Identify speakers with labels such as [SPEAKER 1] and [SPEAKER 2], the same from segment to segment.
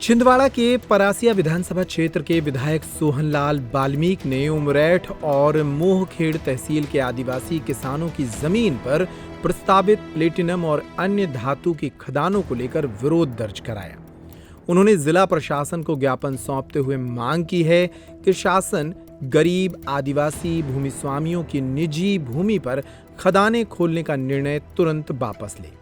[SPEAKER 1] छिंदवाड़ा के परासिया विधानसभा क्षेत्र के विधायक सोहनलाल वाल्मीकि ने उमरैठ और मोहखेड़ तहसील के आदिवासी किसानों की जमीन पर प्रस्तावित प्लेटिनम और अन्य धातु की खदानों को लेकर विरोध दर्ज कराया। उन्होंने जिला प्रशासन को ज्ञापन सौंपते हुए मांग की है कि शासन गरीब आदिवासी भूमि स्वामियों की निजी भूमि पर खदानें खोलने का निर्णय तुरंत वापस ले।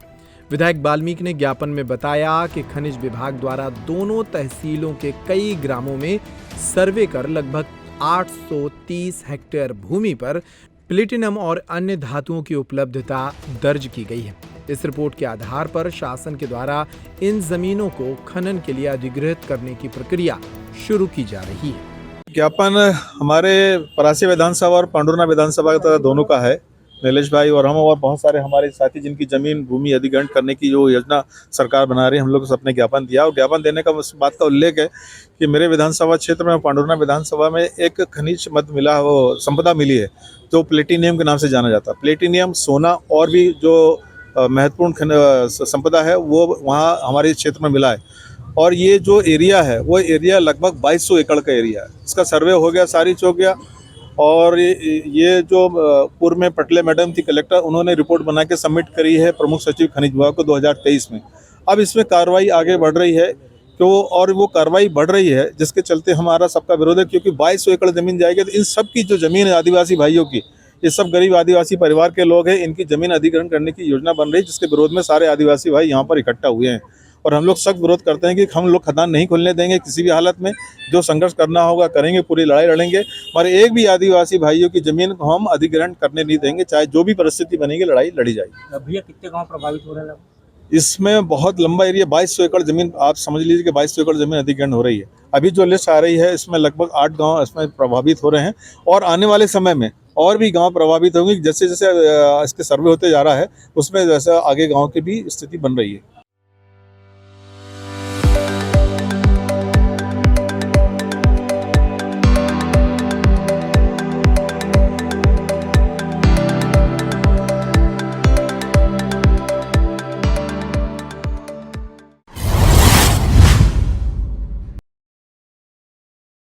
[SPEAKER 1] विधायक वाल्मीकि ने ज्ञापन में बताया कि खनिज विभाग द्वारा दोनों तहसीलों के कई ग्रामों में सर्वे कर लगभग 830 हेक्टेयर भूमि पर प्लेटिनम और अन्य धातुओं की उपलब्धता दर्ज की गई है। इस रिपोर्ट के आधार पर शासन के द्वारा इन जमीनों को खनन के लिए अधिग्रहित करने की प्रक्रिया शुरू की जा रही है।
[SPEAKER 2] ज्ञापन हमारे परासिया विधानसभा और पांडुरना विधानसभा का दोनों का है। नीलेश भाई और हम और बहुत सारे हमारे साथी जिनकी जमीन भूमि अधिग्रहण करने की जो योजना सरकार बना रही है, हम लोग सबने ज्ञापन दिया। और ज्ञापन देने का बात का उल्लेख है कि मेरे विधानसभा क्षेत्र में पांडुरना विधानसभा में एक खनिज मद मिला, वो संपदा मिली है जो प्लेटिनियम के नाम से जाना जाता है। प्लेटिनियम, सोना और भी जो महत्वपूर्ण संपदा है वो वहाँ हमारे पूरे क्षेत्र में मिला है। और ये जो एरिया है वो एरिया लगभग 2200 एकड़ का एरिया है। इसका सर्वे हो गया, सारिच हो गया। और ये जो पूर्व में पटले मैडम थी कलेक्टर, उन्होंने रिपोर्ट बना के सबमिट करी है प्रमुख सचिव खनिज विभाग को 2023 में। अब इसमें कार्रवाई आगे बढ़ रही है और वो कार्रवाई बढ़ रही है जिसके चलते हमारा सबका विरोध है, क्योंकि 2200 एकड़ जमीन जाएगी तो इन सब की जो जमीन है आदिवासी भाइयों की, ये सब गरीब आदिवासी परिवार के लोग हैं, इनकी जमीन अधिग्रहण करने की योजना बन रही है, जिसके विरोध में सारे आदिवासी भाई यहाँ पर इकट्ठा हुए हैं। और हम लोग सख्त विरोध करते हैं कि हम लोग खदान नहीं खोलने देंगे किसी भी हालत में। जो संघर्ष करना होगा करेंगे, पूरी लड़ाई लड़ेंगे। हमारे एक भी आदिवासी भाइयों की जमीन को हम अधिग्रहण करने नहीं देंगे, चाहे जो भी परिस्थिति बनेगी, लड़ाई लड़ी जाएगी।
[SPEAKER 3] भैया कितने गांव प्रभावित हो रहे हैं?
[SPEAKER 2] इसमें बहुत लंबा एरिया, 2200 एकड़ जमीन, आप समझ लीजिए कि 2200 एकड़ जमीन अधिग्रहण हो रही है। अभी जो लिस्ट आ रही है इसमें लगभग 8 गाँव इसमें प्रभावित हो रहे हैं और आने वाले समय में और भी गांव प्रभावित होंगे। जैसे जैसे इसके सर्वे होते जा रहा है उसमें जैसे आगे गांव की भी स्थिति बन रही है।